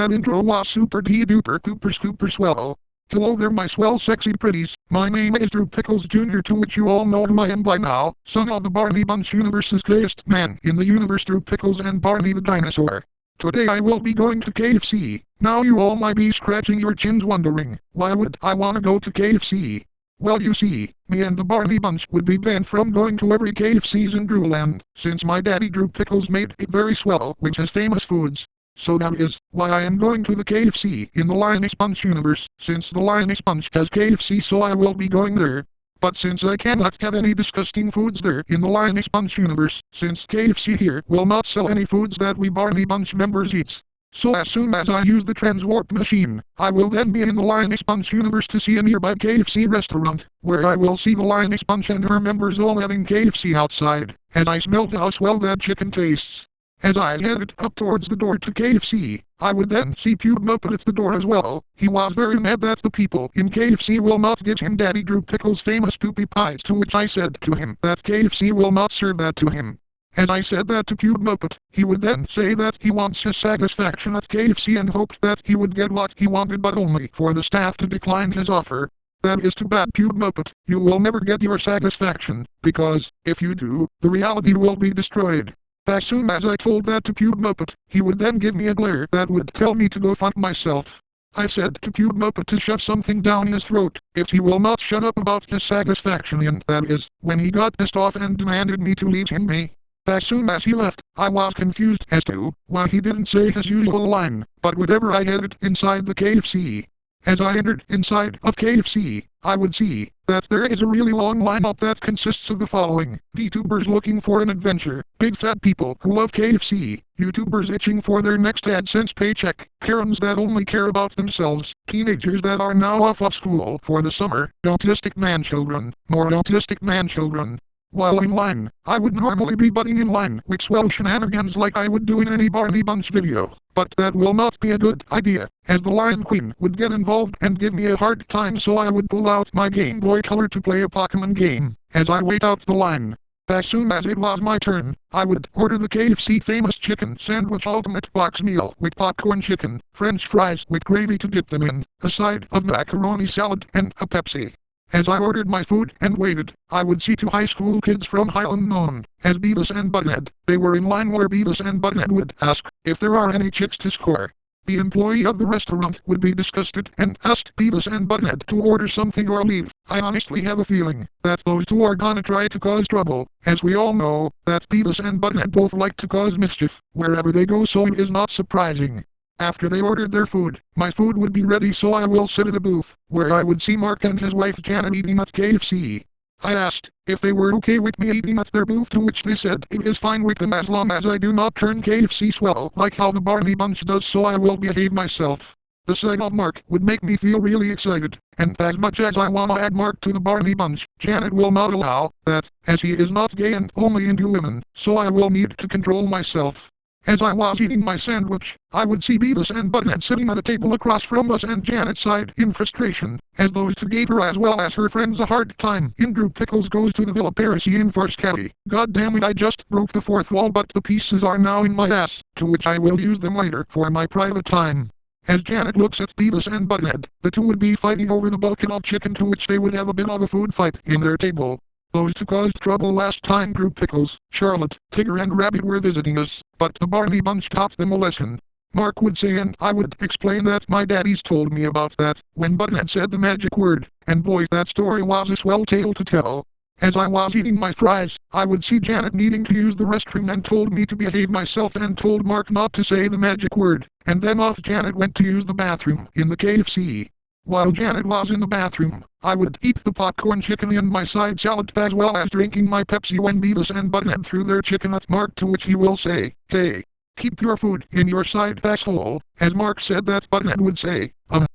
that intro was super duper super swell. Hello there my swell sexy pretties, my name is Drew Pickles Jr. to which you all know who I am by now, son of the Barney Bunch universe's gayest man in the universe Drew Pickles and Barney the dinosaur. Today I will be going to KFC. Now you all might be scratching your chins wondering, why would I wanna go to KFC? Well you see, me and the Barney Bunch would be banned from going to every KFC's in Drewland, since my daddy Drew Pickles made it very swell which has famous foods. So that is why I am going to the KFC in the Lioness Bunch universe, since the Lioness Bunch has KFC so I will be going there. But since I cannot have any disgusting foods there in the Lioness Bunch universe, since KFC here will not sell any foods that we Barney Bunch members eats. So as soon as I use the transwarp machine, I will then be in the Lioness Bunch universe to see a nearby KFC restaurant, where I will see the Lioness Bunch and her members all having KFC outside, and I smelled how swell that chicken tastes. As I headed up towards the door to KFC, I would then see Pube Muppet at the door as well. He was very mad that the people in KFC will not get him Daddy Drew Pickles' famous poopy pies, to which I said to him that KFC will not serve that to him. As I said that to Pube Muppet, he would then say that he wants his satisfaction at KFC and hoped that he would get what he wanted but only for the staff to decline his offer. That is too bad Pube Muppet, you will never get your satisfaction, because, if you do, the reality will be destroyed. As soon as I told that to Pube Muppet, he would then give me a glare that would tell me to go fuck myself. I said to Pube Muppet to shove something down his throat if he will not shut up about his satisfaction, and that is when he got pissed off and demanded me to leave him be. As soon as he left, I was confused as to why he didn't say his usual line, but whenever I headed inside the KFC. As I entered inside of KFC, I would see that there is a really long lineup that consists of the following: VTubers looking for an adventure, big fat people who love KFC, YouTubers itching for their next AdSense paycheck, Karens that only care about themselves, teenagers that are now off of school for the summer, autistic man-children, more autistic man-children. While in line, I would normally be butting in line with swell shenanigans like I would do in any Barney Bunch video, but that will not be a good idea, as the Lion Queen would get involved and give me a hard time, so I would pull out my Game Boy Color to play a Pokemon game, as I wait out the line. As soon as it was my turn, I would order the KFC famous chicken sandwich ultimate box meal with popcorn chicken, french fries with gravy to dip them in, a side of macaroni salad, and a Pepsi. As I ordered my food and waited, I would see two high school kids from Highland known as Beavis and Butthead. They were in line where Beavis and Butthead would ask if there are any chicks to score. The employee of the restaurant would be disgusted and asked Beavis and Butthead to order something or leave. I honestly have a feeling that those two are gonna try to cause trouble, as we all know that Beavis and Butthead both like to cause mischief wherever they go, so it is not surprising. After they ordered their food, my food would be ready, so I will sit at a booth, where I would see Mark and his wife Janet eating at KFC. I asked if they were okay with me eating at their booth, to which they said it is fine with them as long as I do not turn KFC swell like how the Barney Bunch does, so I will behave myself. The sight of Mark would make me feel really excited, and as much as I wanna add Mark to the Barney Bunch, Janet will not allow that, as he is not gay and only into women, so I will need to control myself. As I was eating my sandwich, I would see Beavis and Butthead sitting at a table across from us, and Janet sighed in frustration, as those two gave her as well as her friends a hard time. In Drew Pickles Goes to the Villa Parisienne for Scatty. God damn it, I just broke the fourth wall, but the pieces are now in my ass, to which I will use them later for my private time. As Janet looks at Beavis and Butthead, the two would be fighting over the bucket of chicken, to which they would have a bit of a food fight in their table. Those two caused trouble last time Drew Pickles, Charlotte, Tigger and Rabbit were visiting us, but the Barney Bunch taught them a lesson. Mark would say and I would explain that my daddies told me about that when Butthead said the magic word, and boy, that story was a swell tale to tell. As I was eating my fries, I would see Janet needing to use the restroom and told me to behave myself and told Mark not to say the magic word, and then off Janet went to use the bathroom in the KFC. While Janet was in the bathroom, I would eat the popcorn chicken and my side salad as well as drinking my Pepsi when Beavis and Butthead threw their chicken at Mark, to which he will say, "Hey, keep your food in your side asshole," as Mark said that Butthead would say,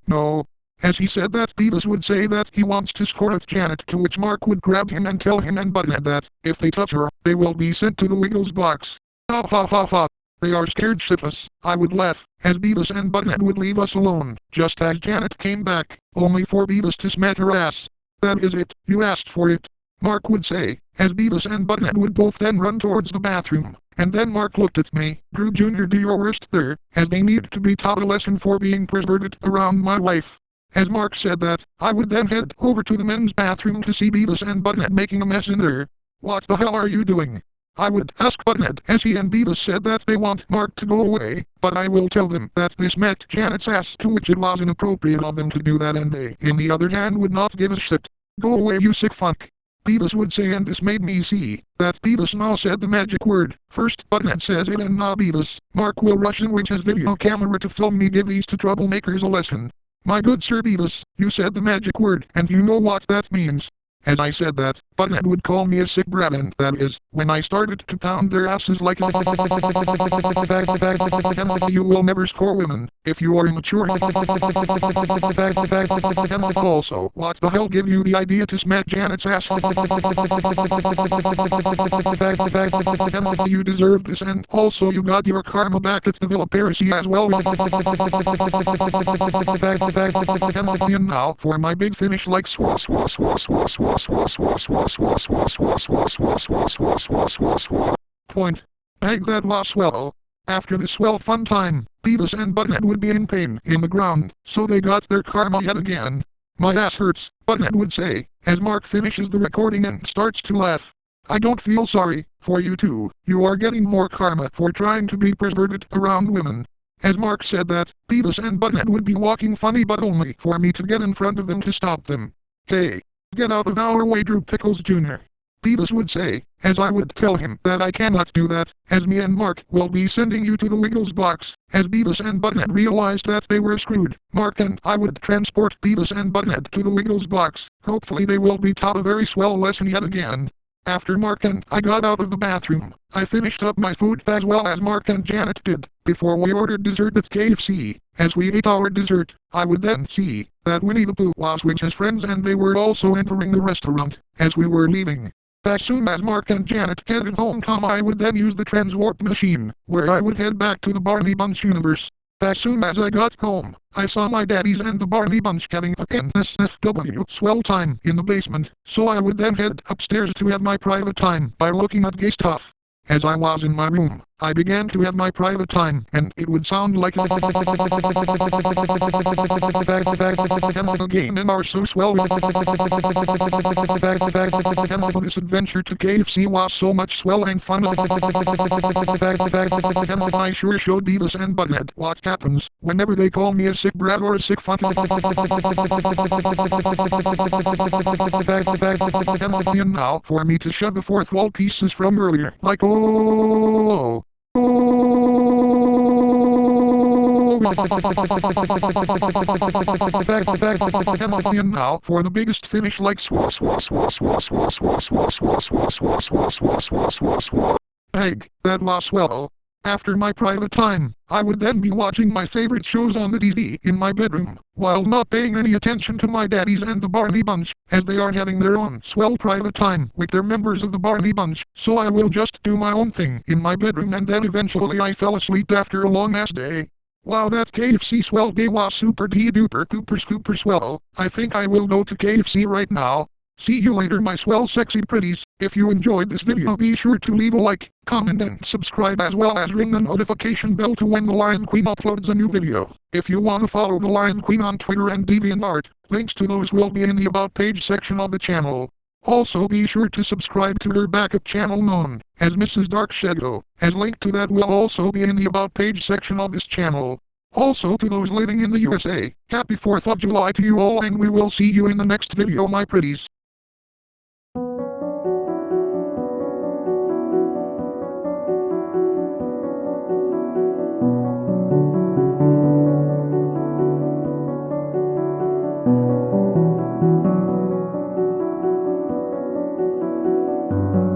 no. As he said that, Beavis would say that he wants to score at Janet, to which Mark would grab him and tell him and Butthead that, if they touch her, they will be sent to the Wiggles box. Ha ha ha ha. They are scared shitless. I would laugh, as Beavis and Butthead would leave us alone, just as Janet came back, only for Beavis to smack her ass. "That is it, you asked for it," Mark would say, as Beavis and Butthead would both then run towards the bathroom, And then Mark looked at me. Drew Jr. do your worst there, as they need to be taught a lesson for being perverted around my wife. As Mark said that, I would then head over to the men's bathroom to see Beavis and Butthead making a mess in there. What the hell are you doing? I would ask Butthead, as he and Beavis said that they want Mark to go away, but I will tell them that this met Janet's ass, to which it was inappropriate of them to do that, and they, in the other hand, would not give a shit. Go away, you sick fuck. Beavis would say, and this made me see that Beavis now said the magic word. First Butthead says it and now Beavis. Mark will rush in with his video camera to film me give these two troublemakers a lesson. My good Sir Beavis, you said the magic word, and you know what that means. As I said that, Butthead would call me a sick brat, and that is, when I started to pound their asses like you will never score women, if you are immature. Also, what the hell gave you the idea to smack Janet's ass? You deserve this, and also you got your karma back at the Villa Parisi as well. And now, for my big finish like Point. Bag that was swell. After the swell fun time, Beavis and Butthead would be in pain in the ground, so they got their karma yet again. My ass hurts, Butthead would say, as Mark finishes the recording and starts to laugh. I don't feel sorry for you two. You are getting more karma for trying to be perverted around women. As Mark said that, Beavis and Butthead would be walking funny, but only for me to get in front of them to stop them. Hey, get out of our way, Drew Pickles Jr. Beavis would say, as I would tell him that I cannot do that, as me and Mark will be sending you to the Wiggles box. As Beavis and Butthead realized that they were screwed, Mark and I would transport Beavis and Butthead to the Wiggles box. Hopefully they will be taught a very swell lesson yet again. After Mark and I got out of the bathroom, I finished up my food as well as Mark and Janet did, before we ordered dessert at KFC. As we ate our dessert, I would then see that Winnie the Pooh was with his friends, and they were also entering the restaurant as we were leaving. As soon as Mark and Janet headed home, I would then use the transwarp machine, where I would head back to the Barney Bunch universe. As soon as I got home, I saw my daddies and the Barney Bunch having a NSFW swell time in the basement, so I would then head upstairs to have my private time by looking at gay stuff. As I was in my room, I began to have my private time, and it would sound like a game in our so swell. This adventure to KFC was so much swell and fun. I sure showed Beavis and Butthead what happens whenever they call me a sick brat or a sick fuck. And now, for me to shove the fourth wall pieces from earlier, like and now for the biggest finish like egg, that was swell. After my private time, I would then be watching my favorite shows on the TV in my bedroom, while not paying any attention to my daddies and the Barney Bunch, as they are having their own swell private time with their members of the Barney Bunch, so I will just do my own thing in my bedroom, and then eventually I fell asleep after a long ass day. Wow, that KFC swell day was super duper duper scooper swell. I think I will go to KFC right now. See you later, my swell sexy pretties. If you enjoyed this video, be sure to leave a like, comment and subscribe, as well as ring the notification bell to when the Lion Queen uploads a new video. If you want to follow the Lion Queen on Twitter and DeviantArt, links to those will be in the About Page section of the channel. Also be sure to subscribe to her backup channel known as Mrs. Dark Shadow, as link to that will also be in the About Page section of this channel. Also to those living in the USA, happy 4th of July to you all, and we will see you in the next video, my pretties.